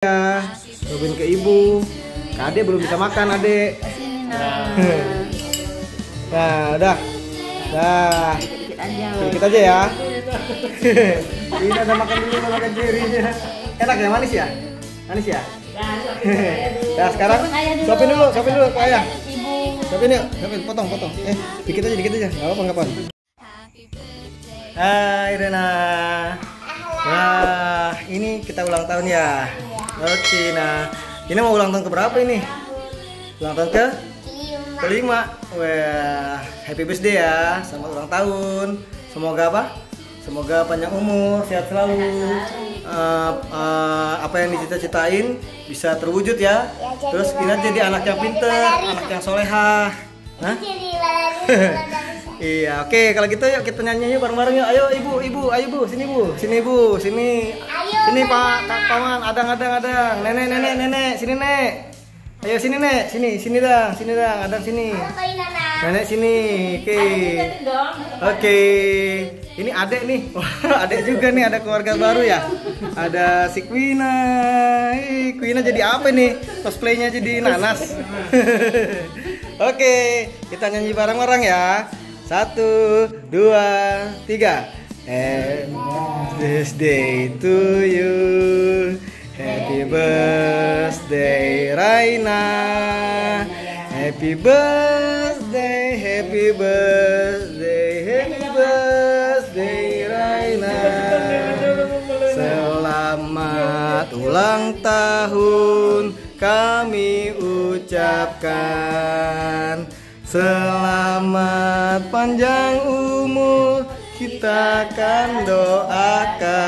Ya, Robin ke ibu. Adek belum bisa makan, adek. Nah, udah. Dah. Dikit aja ya. Ini ada makan dulu, makan jerinya. Enak ya, manis ya? Manis ya? Nah, sekarang suapin dulu ke ayah. Suapin yuk, potong. Dikit aja. Enggak apa-apa. Hai Rena. Nah, ini kita ulang tahun ya. Oke, nah ini mau ulang tahun keberapa ini? Ulang tahun kelima. Wah, happy birthday ya, sama ulang tahun. Semoga apa? Semoga panjang umur, sehat selalu. Apa yang dicita-citain bisa terwujud ya. Terus kita jadi anak yang pintar, anak yang solehah. Hah? Iya, oke, kalau gitu yuk kita nyanyi bareng-bareng yuk. Ayo ibu, ayo bu, sini bu, sini pak, paman, adang, nenek, sini nek. Ayo sini nek, sini dang, adang sini. Nenek sini, oke. Ini adek nih, wah adek juga nih, ada keluarga baru ya. Ada si Quina, Quina jadi apa nih? Cosplaynya jadi nanas. Oke, kita nyanyi bareng-bareng ya. 1, 2, 3. Happy birthday to you. Happy birthday Raina. Happy birthday Raina. Selamat ulang tahun kami ucapkan. Selamat panjang umur kita akan doakan.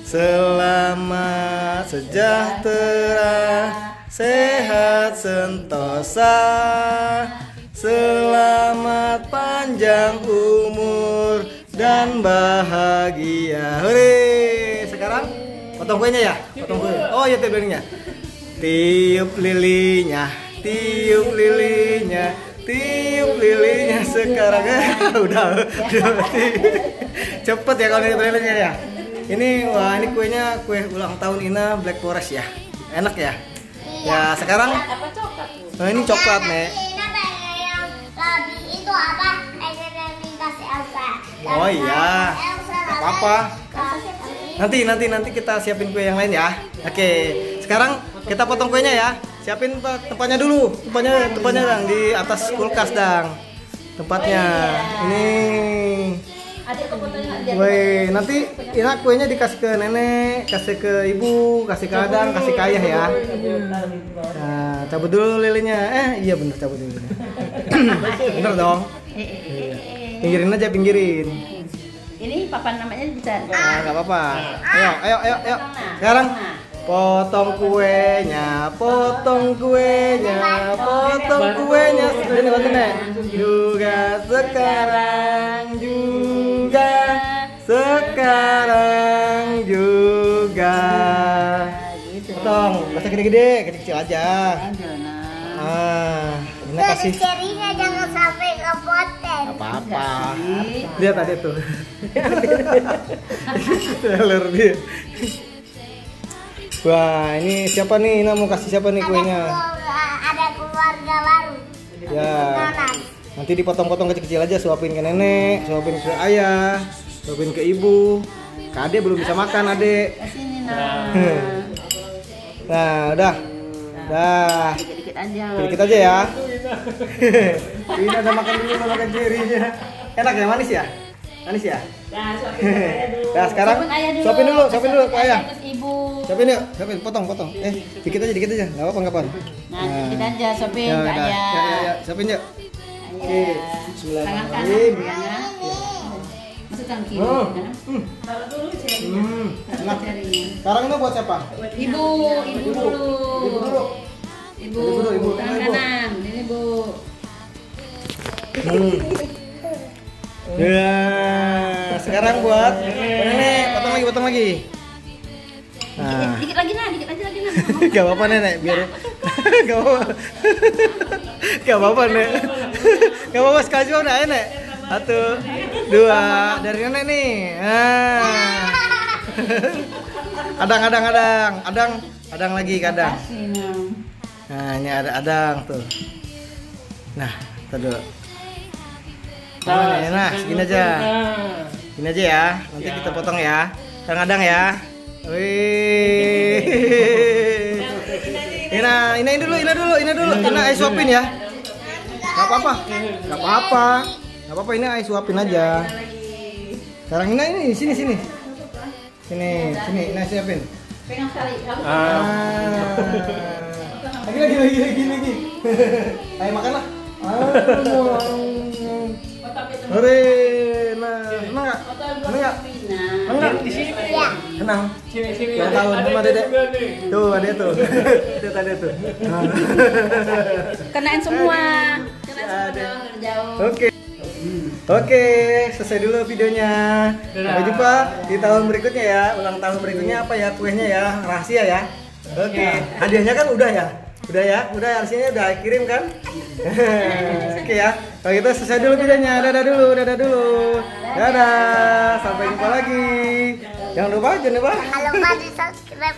Selamat sejahtera, sehat sentosa. Selamat panjang umur dan bahagia. Hore! Sekarang potong kuenya ya? Potong kue. Oh iya, tebelnya. Tiup lilinya sekarang. Udah cepet ya kalau ini trailernya ya. Ini wah, ini kuenya kue ulang tahun Ina Black Forest ya. Enak ya. Ya sekarang nah, ini coklat nek. Itu apa? Dikasih Elsa. Oh iya. Apa? Nanti kita siapin kue yang lain ya. Oke, sekarang kita potong kuenya ya. Siapin tempatnya dulu. Tempatnya dang di atas kulkas dang. Tempatnya. Ini. Woi, nanti Ina kuenya dikasih ke nenek, kasih ke ibu, kasih ke adang, kasih ke ayah ya. Nah, cabut dulu lilinnya. Iya bener, cabut dulu. Bener dong. Pinggirin aja, pinggirin. Ini papan namanya bisa. Nah, nggak apa-apa. Ayo. Sekarang potong kuenya. Sini bantu nek. Sekarang juga. Potong, masa gede-gede, kecil-kecil aja. Ini kasih. Cerinya jangan sampai kepotong. Apa-apa. Lihat tadi tuh. Trailer dia. Wah, ini siapa nih? Ina mau kasih siapa nih kuenya? Ada keluarga baru. Ya. Nanti dipotong-potong kecil-kecil aja, suapin ke nenek, suapin ke ayah, suapin ke ibu. Adek belum bisa makan, adek. Nah, udah. Dah. Dikit aja ya. Ini ada makan dulu, makan jerinya. Enak ya, manis ya? Manis ya? Nah, sekarang suapin dulu ke ayah. Suapin yuk, potong. Dikit aja. Enggak apa-apa. Nah, dikit aja sopin ke ayah. Ya, suapin yuk. Oke, bismillahirrahmanirrahim. Masukkan kiri. Enak. Sekarang itu buat siapa? Ibu dulu. Ibu tangan kanan. Ini Bu. Ya, sekarang buat nenek, potong lagi. Nah. Dikit lagi nah. Gak apa-apa nenek, biar Gak apa-apa nek. Gak apa-apa, sekali juga udah nek. 1, 2 dari nenek nih. Adang lagi kadang. Kasih, Nam. Nah, ini ada adang tuh. Nah, dulu. Nah, segini aja. Gini aja ya. Nanti kita potong ya. Kadang ya. Wih. Ini dulu. Ina ayo suapin ya. Gak apa-apa, ini ayo suapin aja. Sekarang ini sini. Sini, Ina siapin. Pegang sekali. Lagi. Ayo makan lah. Hore, senang nggak? Di sini senang. Yang tahun sama Dedek. Tuh, ada tuh. Tadi tuh. Kenain semua. Jauh. Oke, selesai dulu videonya. Sampai jumpa di tahun berikutnya ya. Ulang tahun berikutnya apa ya? Kuenya ya, rahasia ya. Oke, hadiahnya kan udah ya. Udah artinya udah kirim kan? Oke ya. Kalau gitu selesai dulu videonya. Dadah dulu. Dadah. Sampai jumpa lagi. Jangan lupa. Jangan lupa di subscribe,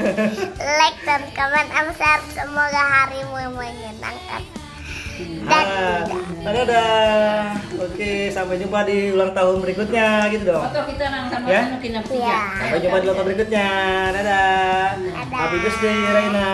like dan komen, share. Semoga harimu menyenangkan. Dadah. Oke, sampai jumpa di ulang tahun berikutnya gitu dong. Foto kita sama Ya? Nukina Iya. Sampai jumpa di ulang tahun berikutnya. Dadah. Happy birthday Raina.